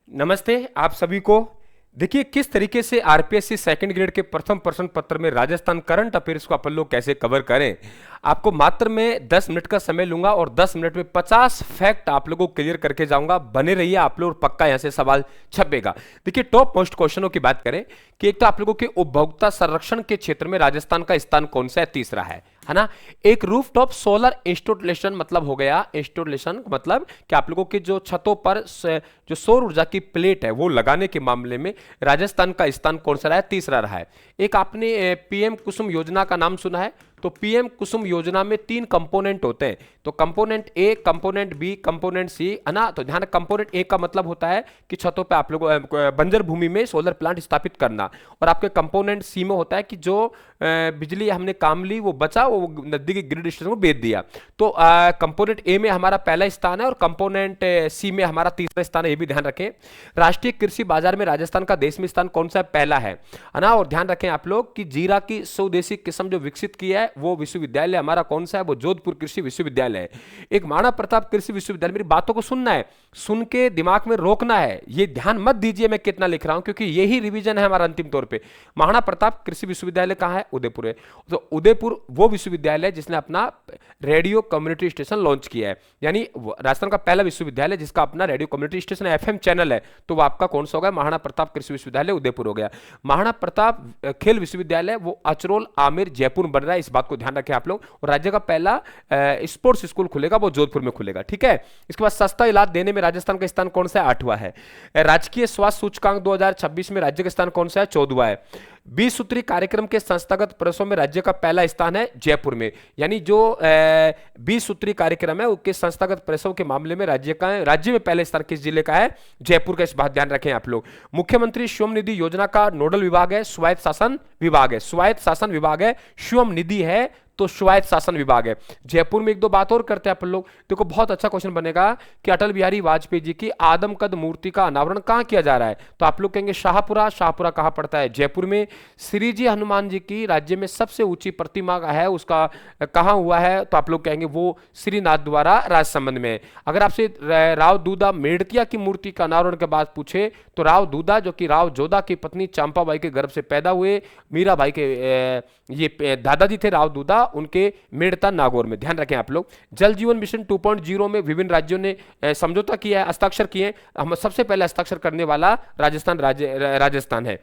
नमस्ते आप सभी को। देखिए किस तरीके से आरपीएससी सेकंड ग्रेड के प्रथम प्रश्न पत्र में राजस्थान करंट अफेयर्स को अपन लोग कैसे कवर करें। आपको मात्र मैं 10 मिनट का समय लूंगा और 10 मिनट में 50 फैक्ट आप लोगों को क्लियर करके जाऊंगा। बने रहिए आप लोग, पक्का यहां से सवाल छपेगा। देखिए टॉप मोस्ट क्वेश्चनों की बात करें कि एक तो आप लोगों के उपभोक्ता संरक्षण के क्षेत्र में राजस्थान का स्थान कौन सा है, तीसरा है ना। एक रूफटॉप सोलर इंस्टॉलेशन मतलब हो गया, इंस्टॉलेशन मतलब कि आप लोगों के जो छतों पर जो सौर ऊर्जा की प्लेट है वो लगाने के मामले में राजस्थान का स्थान कौन सा रहा है, तीसरा रहा है। एक आपने पीएम कुसुम योजना का नाम सुना है, तो पीएम कुसुम योजना में 3 कंपोनेंट होते हैं, तो component A, component B, component C, है ना। तो ध्यान, कंपोनेंट ए का मतलब होता है कि छतों पे आप लोगों बंजर भूमि में सोलर प्लांट स्थापित करना, और आपके कंपोनेंट सी में होता है कि जो बिजली हमने काम ली वो बचा, वो नजदीकी ग्रिड स्टेशन को बेच दिया। तो कंपोनेंट ए में हमारा पहला स्थान है और कंपोनेंट सी में हमारा तीसरा स्थान है, ये भी ध्यान रखें। राष्ट्रीय कृषि बाजार में राजस्थान का देश में स्थान कौन सा है, पहला है ना। और ध्यान रखें आप लोग कि जीरा की स्वदेशी किस्म जो विकसित की है वो विश्वविद्यालय हमारा कौन सा है, वो जोधपुर कृषि विश्वविद्यालय है। एक महाराणा प्रताप कृषि विश्वविद्यालय, मेरी बातों को सुनना है, सुन के दिमाग में रोकना है, ये ध्यान मत दीजिए मैं कितना लिख रहा हूं, क्योंकि यही रिवीजन है हमारा अंतिम तौर पे। महाराणा प्रताप कृषि विश्वविद्यालय कहां है, उदयपुर है। तो उदयपुर वो विश्वविद्यालय जिसने अपना रेडियो कम्युनिटी स्टेशन लॉन्च किया है, यानी राजस्थान का पहला विश्वविद्यालय जिसका अपना radio community station FM channel है, तो वो आपका कौन सा होगा, महाराणा प्रताप कृषि विश्वविद्यालय उदयपुर हो गया। महाराणा प्रताप खेल विश्वविद्यालय वो अचरोल आमेर जयपुर बन रहा है, इस बात को ध्यान रखें आप लोग। और राज्य का पहला स्पोर्ट्स स्कूल खुलेगा वो जोधपुर में खुलेगा, ठीक है। इसके बाद सस्ता इलाज देने में राजस्थान का स्थान कौन सा है, 8वां है। राजकीय स्वास्थ्य सूचकांक 2026 में राज्य का स्थान कौन सा है, 14वां है। 20 सूत्री कार्यक्रम के संस्थागत प्रयासों में राज्य का पहला स्थान है जयपुर में, यानी जो 20 सूत्री कार्यक्रम है उसके संस्थागत प्रयासों के मामले में राज्य में पहले स्थान किस जिले का है, जयपुर का, इस बात ध्यान रखें आप लोग। मुख्यमंत्री श्रम निधि योजना का नोडल विभाग है, स्वायत्त शासन विभाग है, स्वायत्त शासन विभाग है। श्रम निधि है तो स्वायत्त शासन विभाग है। जयपुर में एक दो बात और करते हैं अपन लोग, देखो बहुत अच्छा क्वेश्चन बनेगा कि अटल बिहारी वाजपेयी जी की आदमकद मूर्ति का अनावरण कहां किया जा रहा है, तो आप लोग कहेंगे शाहपुरा। शाहपुरा कहां पड़ता है, जयपुर में। श्री जी हनुमान जी की राज्य में सबसे ऊंची प्रतिमा है उसका कहां हुआ है, तो आप लोग कहेंगे वो श्रीनाथ द्वारा राजसमंद में। अगर आपसे राव दूधा मेड़तिया की मूर्ति का अनावरण के बाद पूछे तो राव दूधा जो कि राव जोधा की पत्नी चंपाबाई के गर्भ से पैदा हुए, मीराबाई के ये दादाजी थे राव दूधा, उनके मेड़ता नागौर में, ध्यान रखें आप लोग। जल जीवन मिशन 2.0 में विभिन्न राज्यों ने समझौता किया है, हस्ताक्षर किए। हम सबसे पहले हस्ताक्षर करने वाला राजस्थान है।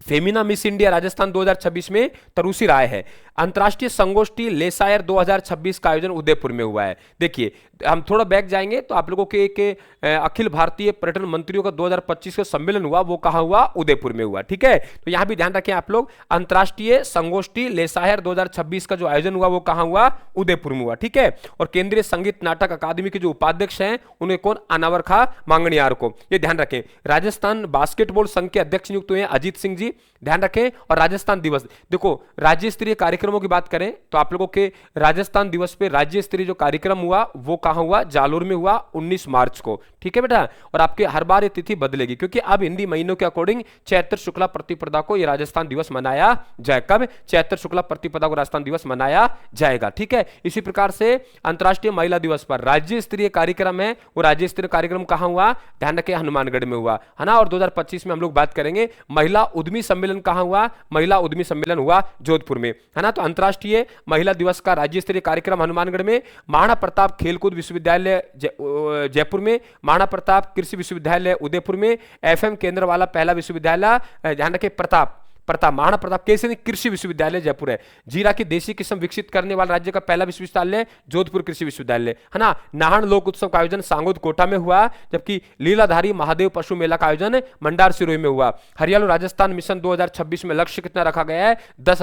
फेमिना मिस इंडिया राजस्थान 2026 में तरुषी राय है। अंतर्राष्ट्रीय संगोष्ठी लेसायर 2026 का आयोजन उदयपुर में हुआ है। देखिए हम थोड़ा बैक जाएंगे तो आप लोगों के एक अखिल भारतीय पर्यटन मंत्रियों का 2025 का सम्मेलन हुआ, वो कहां हुआ, उदयपुर में हुआ, ठीक है। तो यहां भी ध्यान रखें आप लोग, अंतर्राष्ट्रीय संगोष्ठी लेसायर 2026 का जो आयोजन हुआ वो कहां हुआ, उदयपुर में हुआ, ठीक है। और केंद्रीय संगीत नाटक अकादमी के जो उपाध्यक्ष हैं उन्हें कौन, अनावर खा मांगणियार को, ये ध्यान रखें। राजस्थान बास्केटबॉल संघ के अध्यक्ष नियुक्त हुए अजीत सिंह जी, ध्यान रखें। और राजस्थान दिवस, देखो राज्य स्तरीय कार्यक्रमों की बात करें तो आप लोगों के राजस्थान दिवस पे राज्य स्तरीय जो कार्यक्रम हुआ वो कहां हुआ, जालोर में हुआ 19 मार्च को, ठीक है बेटा। और आपके हर बार ये तिथि बदलेगी क्योंकि अब हिंदी महीनों के अकॉर्डिंग चैत्र शुक्ला प्रतिपदा को ये राजस्थान दिवस मनाया जाए। कब, चैत्र शुक्ला प्रतिपदा को राजस्थान दिवस मनाया जाएगा, ठीक है। इसी प्रकार से अंतर्राष्ट्रीय महिला दिवस पर राज्य स्तरीय कार्यक्रम है, वो राज्य स्तरीय कार्यक्रम कहां हुआ, ध्यान रखें, हनुमानगढ़ में हुआ, है ना। और 2025 में हम लोग बात करेंगे महिला उद्यमी सम्मेलन कहां हुआ, महिला उद्यमी सम्मेलन हुआ जोधपुर में, है ना। तो अंतर्राष्ट्रीय महिला दिवस का राज्य स्तरीय कार्यक्रम हनुमानगढ़ में। महाराणा प्रताप खेलकूद विश्वविद्यालय जयपुर में, महाराणा प्रताप कृषि विश्वविद्यालय उदयपुर में, एफएम केंद्र वाला पहला विश्वविद्यालय ध्यान रखें महाराणा प्रताप केसरी कृषि विश्वविद्यालय जयपुर है। जीरा की देसी किस्म विकसित करने वाला राज्य का पहला विश्वविद्यालय जोधपुर कृषि विश्वविद्यालय, है ना। नाहन लोक उत्सव का आयोजन सांगोद कोटा में हुआ, जबकि लीलाधारी महादेव पशु मेला का आयोजन मंडार सिरोही में हुआ। हरियाणा राजस्थान मिशन 2026 में लक्ष्य कितना रखा गया है, 10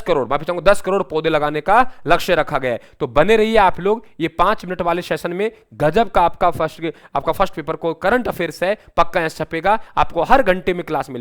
करोड़, माफी चाहूंगा 10 करोड़ पौधे लगाने का लक्ष्य रखा गया है। तो बने रहिए आप लोग, ये 5 मिनट वाले सेशन में गजब का आपका फर्स्ट पेपर को करंट अफेयर्स है, पक्का यहां छपेगा, आपको हर घंटे में क्लास मिलेगा।